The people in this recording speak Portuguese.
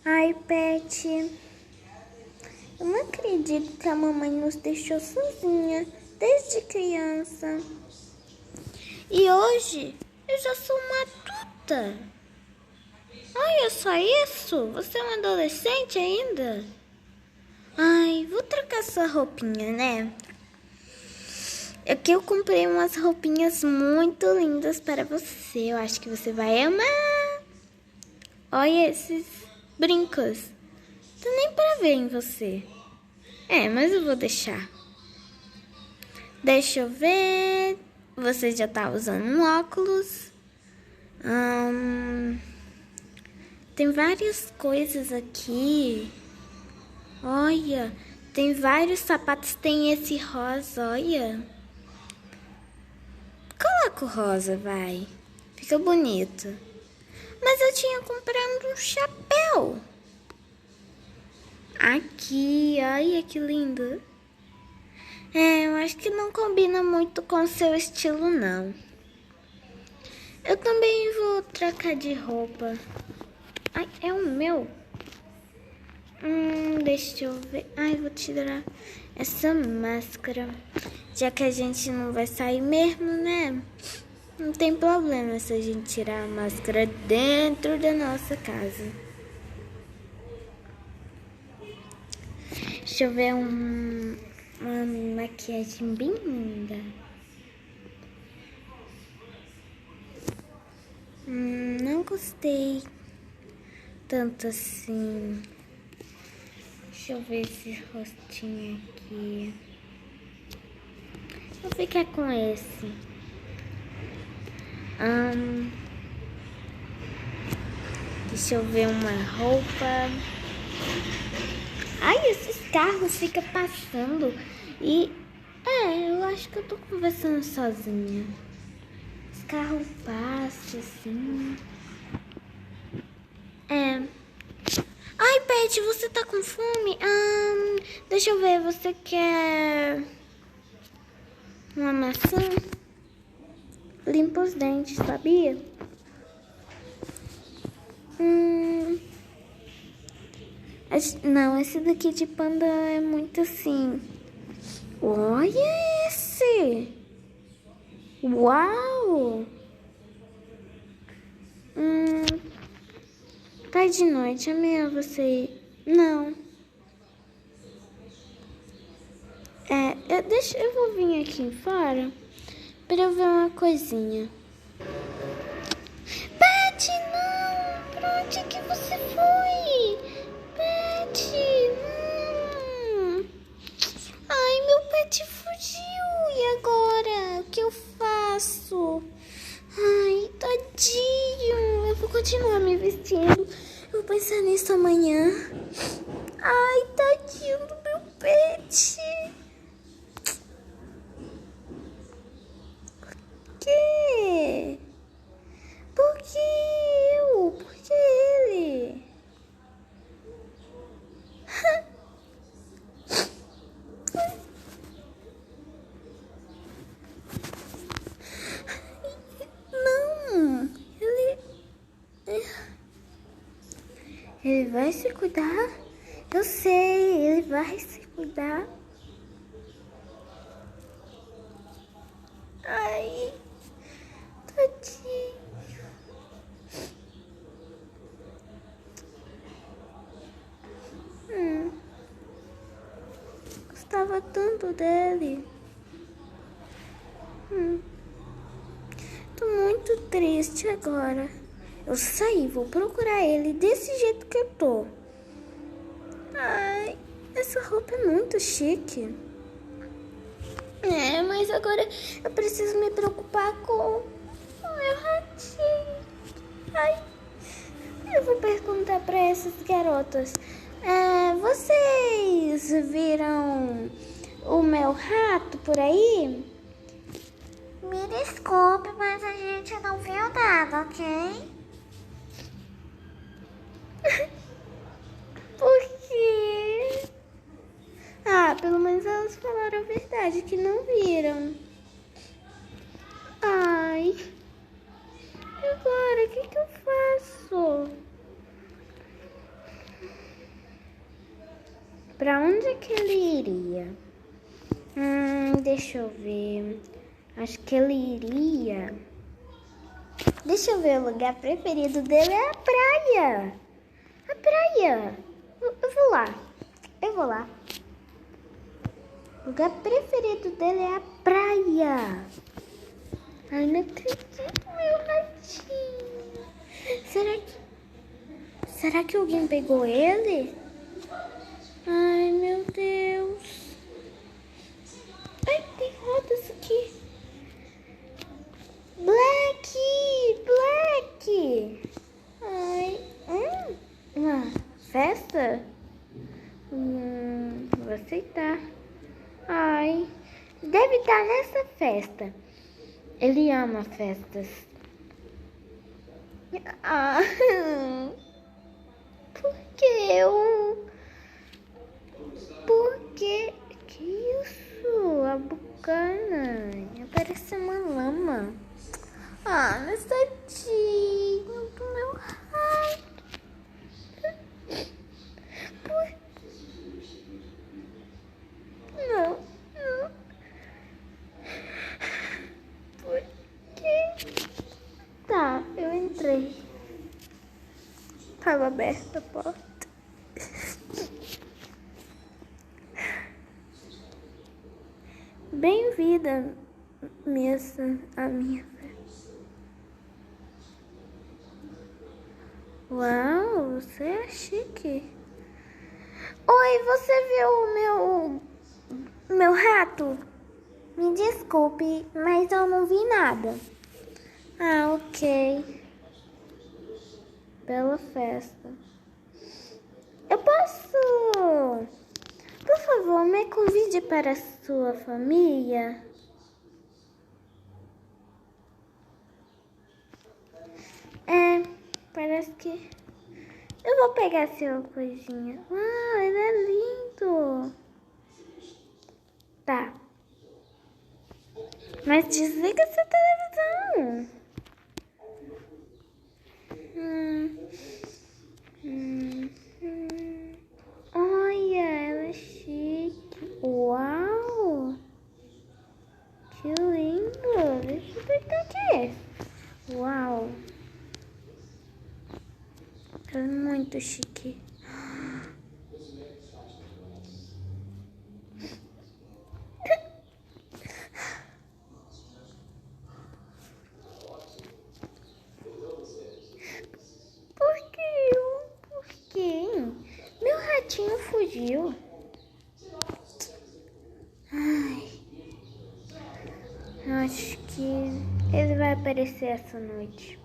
Ai, Pet, eu não acredito que a mamãe nos deixou sozinha desde criança. E hoje eu já sou uma adulta. Olha só isso, você é uma adolescente ainda? Ai, vou trocar sua roupinha, né? Aqui eu comprei umas roupinhas muito lindas para você. Eu acho que você vai amar. Olha esses brincos. Tá nem para ver em você. Mas eu vou deixar. Deixa eu ver. Você já tá usando um óculos. Tem várias coisas aqui. Olha, tem vários sapatos. Tem esse rosa, olha. Coloca o rosa, vai. Fica bonito. Mas eu tinha comprado um chapéu. Aqui, olha que lindo. Eu acho que não combina muito com o seu estilo, não. Eu também vou trocar de roupa. Ai, é o meu. Deixa eu ver. Ai, vou tirar essa máscara. Já que a gente não vai sair mesmo, né? Não tem problema se a gente tirar a máscara dentro da nossa casa. Deixa eu ver uma maquiagem bem linda. Não gostei tanto assim. Deixa eu ver esse rostinho aqui. Vou ficar com esse. Deixa eu ver uma roupa. Ai, esses carros ficam passando. E eu acho que eu tô conversando sozinha. Os carros passam assim. Ai, Pet, você tá com fome? Deixa eu ver, você quer uma maçã? Limpa os dentes, sabia? Não, esse daqui de panda é muito assim. Olha esse! Uau! Tá de noite, amanhã você... Não. Eu vou vir aqui fora pra eu ver uma coisinha. Pet, não! Pra onde que você foi? Pet, não! Ai, meu pet fugiu. E agora? O que eu faço? Ai, tadinho. Eu vou continuar me vestindo. Eu vou pensar nisso amanhã. Ai, tadinho do meu pet. Por quê? Por que eu? Por que ele? Não, ele vai se cuidar. Eu sei, ele vai se cuidar. Ai, tadinho. Gostava tanto dele. Tô muito triste agora. Eu saí, vou procurar ele desse jeito que eu tô. Ai, essa roupa é muito chique. Mas agora eu preciso me preocupar com o meu ratinho. Ai, eu vou perguntar pra essas garotas. Vocês viram o meu rato por aí? Me desculpe, mas a gente não viu nada, ok? Por quê? Pelo menos elas falaram a verdade, que não viram. Ai, e agora? O que eu faço? Pra onde que ele iria? Deixa eu ver. Acho que ele iria... Deixa eu ver, o lugar preferido dele é a praia. A praia. Eu vou lá. Eu vou lá. O lugar preferido dele é a praia. Ai, não acredito, meu ratinho. Será que alguém pegou ele? Ai, meu Deus. Ai, tem rodas aqui. Black! Ai, uma festa? Vou aceitar. Ai, deve estar nessa festa. Ele ama festas. Ah, por que eu? Por que? Que isso? A bucana. Parece uma lama. Ah, mas tadinho do meu rato. Não. Por quê? Tá, eu entrei. Tava aberta a porta. Bem-vinda, minha amiga. Uau, você é chique. Oi, você viu o meu rato? Me desculpe, mas eu não vi nada. Ah, ok. Bela festa. Eu posso... Por favor, me convide para a sua família. Parece que... Eu vou pegar sua coisinha. Uau, ele é lindo. Tá. Mas desliga essa televisão. Olha, ela é chique. Uau. Que lindo. Deixa eu ver aqui. Uau. É muito chique. Por quê? Meu ratinho fugiu. Ai. Acho que ele vai aparecer essa noite.